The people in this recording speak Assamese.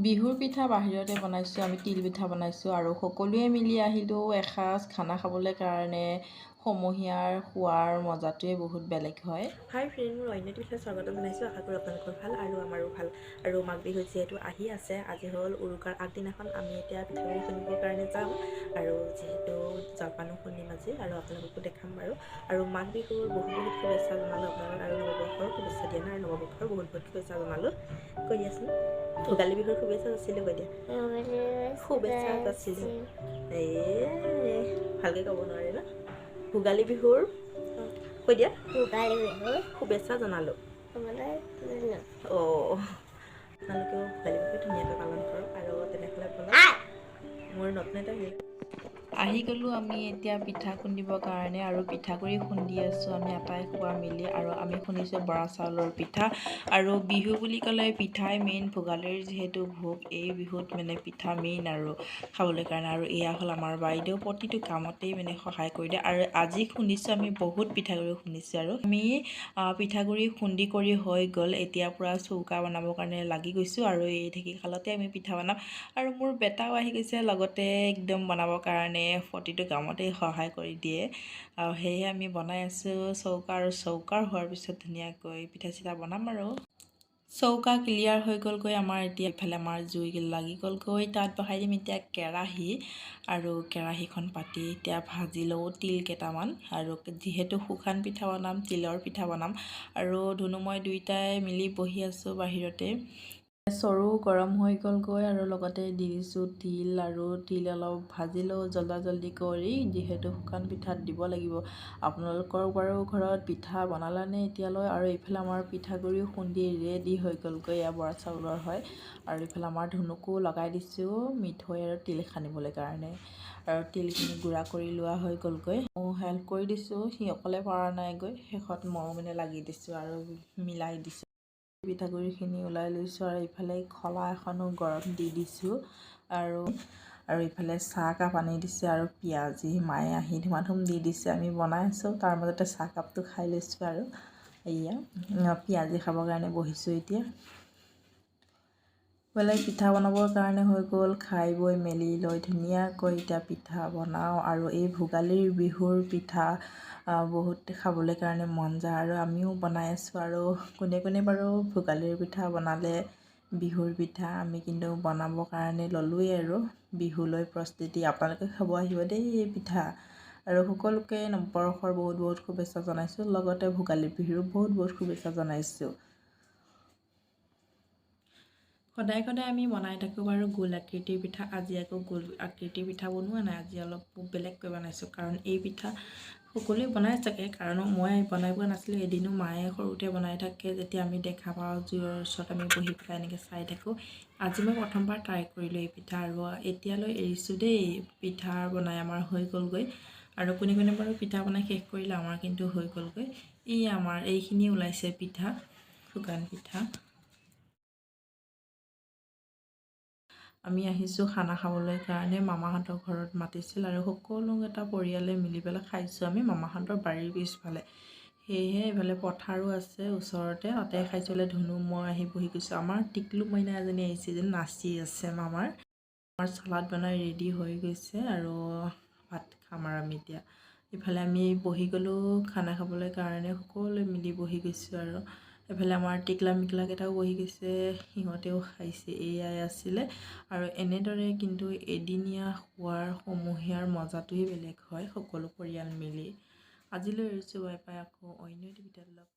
বিহুৰ পিঠা বাহিৰতে বনাইছোঁ, আমি তিল পিঠা বনাইছোঁ আৰু সকলোৱে মিলি আহিলোঁ এসাঁজ খানা খাবলৈ কাৰণে। সমূহীয়াৰ খোৱাৰ মজাটোৱে বহুত বেলেগ হয়। হাই ফ্ৰেণ্ড, মোৰ অন্য পিঠা স্বাগতম জনাইছোঁ। আশা কৰোঁ আপোনালোকৰ ভাল আৰু আমাৰো ভাল। আৰু মাঘ বিহু যিহেতু আহি আছে, আজি হ'ল উৰুকাৰ আগদিনাখন। আমি এতিয়া পিঠাগুড়ি খুন্দিবৰ কাৰণে যাম আৰু যিহেতু জলপানো খুন্দিম আজি আৰু আপোনালোককো দেখাম বাৰু। আৰু মাঘ বিহুৰ বহুত বহুত শুভেচ্ছা জনালোঁ আপোনালোকক আৰু নৱবৰ্ষৰ শুভেচ্ছা দিয়া নাই আৰু নৱবৰ্ষৰ বহুত বহুত শুভেচ্ছা জনালোঁ। কৈ দিয়াচোন, ভোগালী বিহুৰ শুভেচ্ছা যাচিলোঁ, কৈ দিয়া। শুভেচ্ছা যাচিলোঁ। ভালকৈ ক'ব নোৱাৰে ন? ভোগালী বিহুৰ কৈ দিয়া। ভোগালী বিহুৰ শুভেচ্ছা জনালোঁ। আপোনালোকেও ভোগালী বিহু ধুনীয়াকৈ পালন কৰক আৰু তেনেহ'লে বলক মোৰ নতুন এটা আহি গ'লোঁ আমি এতিয়া পিঠা খুন্দিবৰ কাৰণে আৰু পিঠাগুড়ি খুন্দি আছোঁ আমি আটাই খোৱা মিলি। আৰু আমি খুন্দিছোঁ বৰা চাউলৰ পিঠা। আৰু বিহু বুলি ক'লে পিঠাই মেইন। ভোগালীৰ যিহেতু ভোগ, এই বিহুত মানে পিঠা মেইন আৰু খাবলৈ কাৰণে। আৰু এয়া হ'ল আমাৰ বাইদেউ, প্ৰতিটো কামতেই মানে সহায় কৰি দিয়ে। আৰু আজি খুন্দিছোঁ আমি বহুত পিঠাগুড়ি খুন্দিছোঁ আৰু আমি পিঠাগুড়ি খুন্দি কৰি হৈ গ'ল। এতিয়া পূৰা চৌকা বনাবৰ কাৰণে লাগি গৈছোঁ আৰু এই ঢেঁকীশালতে আমি পিঠা বনাম। আৰু মোৰ বেটাও আহি গৈছে লগতে একদম বনাবৰ কাৰণে, প্ৰতিটো কামতেই সহায় কৰি দিয়ে। আৰু সেয়েহে আমি বনাই আছোঁ চৌকা। আৰু চৌকাৰ হোৱাৰ পিছত ধুনীয়াকৈ পিঠা চিঠা বনাম আৰু। চৌকা ক্লিয়াৰ হৈ গ'লগৈ আমাৰ। এতিয়া ইফালে আমাৰ জুই লাগি গ'লগৈ, তাত বহাই দিম এতিয়া কেৰাহী। আৰু কেৰাহীখন পাতি এতিয়া ভাজি লওঁ তিল কেইটামান। আৰু যিহেতু শুকান পিঠা বনাম, তিলৰ পিঠা বনাম। আৰু ধুনু মই দুয়োটাই মিলি বহি আছোঁ বাহিৰতে। চৰু গৰম হৈ গ'লগৈ আৰু লগতে দি দিছোঁ তিল। আৰু তিল অলপ ভাজি লওঁ জল্দি কৰি, যিহেতু শুকান পিঠাত দিব লাগিব। আপোনালোকৰ বাৰু ঘৰত পিঠা বনালানে এতিয়ালৈ? আৰু এইফালে আমাৰ পিঠাগুড়িও খুন্দি ৰেডি হৈ গ'লগৈ, এয়া বৰা চাউলৰ হয়। আৰু এইফালে আমাৰ ধুনুকো লগাই দিছোঁ মিঠৈ আৰু তিল সানিবলৈ কাৰণে। আৰু তিলখিনি গুড়া কৰি লোৱা হৈ গ'লগৈ। মই হেল্প কৰি দিছোঁ, সি অকলে পৰা নাইগৈ। শেষত ময়ো মানে লাগি দিছোঁ আৰু মিলাই দিছোঁ। পিঠাগুড়িখিনি ওলাই লৈছোঁ আৰু ইফালে খলা এখনো গৰম দি দিছোঁ। আৰু ইফালে চাহকাপ আনি দিছে আৰু পিঁয়াজি মায়ে আহি ধুমাধুম দি দিছে। আমি বনাই আছোঁ, তাৰ মাজতে চাহকাপটো খাই লৈছোঁ। আৰু এয়া পিঁয়াজি খাবৰ কাৰণে বহিছোঁ এতিয়া। বেলেগ পিঠা বনাবৰ কাৰণে হৈ গ'ল। খাই বৈ মেলি লৈ ধুনীয়াকৈ এতিয়া পিঠা বনাওঁ। আৰু এই ভোগালীৰ বিহুৰ পিঠা বহুত খাবলৈ কাৰণে মন যায় আৰু আমিও বনাই আছোঁ। আৰু কোনে কোনে বাৰু ভোগালীৰ পিঠা বনালে, বিহুৰ পিঠা আমি কিন্তু বনাবৰ কাৰণে ল'লোৱেই আৰু বিহুলৈ প্ৰস্তুতি। আপোনালোকে খাব আহিব দেই এই পিঠা। আৰু সকলোকে নৱবৰ্ষৰ বহুত বহুত শুভেচ্ছা জনাইছোঁ, লগতে ভোগালী বিহুৰ বহুত বহুত শুভেচ্ছা জনাইছোঁ। সদায় সদায় আমি বনাই থাকোঁ বাৰু গোল আকৃতিৰ পিঠা। আজি আকৌ গোল আকৃতিৰ পিঠা বনোৱা নাই, আজি অলপ বেলেগকৈ বনাইছোঁ। কাৰণ এই পিঠা সকলোৱে বনাই চাগে, কাৰণ মই বনাই পোৱা নাছিলোঁ। এদিনো মায়ে সৰুতে বনাই থাকে, যেতিয়া আমি দেখা পাওঁ জুইৰ ওচৰত আমি বহি পেলাই এনেকৈ চাই থাকোঁ। আজি মই প্ৰথমবাৰ ট্ৰাই কৰিলোঁ এই পিঠা। আৰু এতিয়ালৈ এৰিছোঁ দেই পিঠা বনাই। আমাৰ হৈ গ'লগৈ। আৰু কোনে কোনে বাৰু পিঠা বনাই শেষ কৰিলে, আমাৰ কিন্তু হৈ গ'লগৈ। আমাৰ এইখিনি ওলাইছে পিঠা, শুকান পিঠা। আমি আহিছোঁ খানা খাবলৈ কাৰণে। মামাহঁতৰ ঘৰত মাতিছিল আৰু সকলোকেইটা পৰিয়ালে মিলি পেলাই খাইছোঁ আমি মামাহঁতৰ বাৰীৰ পিছফালে। সেয়েহে এইফালে পথাৰো আছে ওচৰতে, তাতে খাইছোঁ। ধুনু মই আহি বহি গৈছোঁ। আমাৰ টিকলু মইনা এজনী আহিছে, যেন নাচি আছে মামাৰ। আমাৰ চালাড বনাই ৰেডি হৈ গৈছে আৰু ভাত খাম আৰু আমি এতিয়া। ইফালে আমি বহি গ'লোঁ খানা খাবলৈ কাৰণে, সকলোৱে মিলি বহি গৈছোঁ। আৰু এইফালে আমাৰ টিকলা মিকলাকেইটাও বহি গৈছে, সিহঁতেও খাইছে। এয়াই আছিলে। আৰু এনেদৰে কিন্তু এদিনীয়া খোৱাৰ সমূহীয়াৰ মজাটোৱেই বেলেগ হয়, সকলো পৰিয়াল মিলি। আজিলৈ এৰিছোঁ, বাই বাই। আকৌ অন্য এটি ভিডিঅ'ত লগ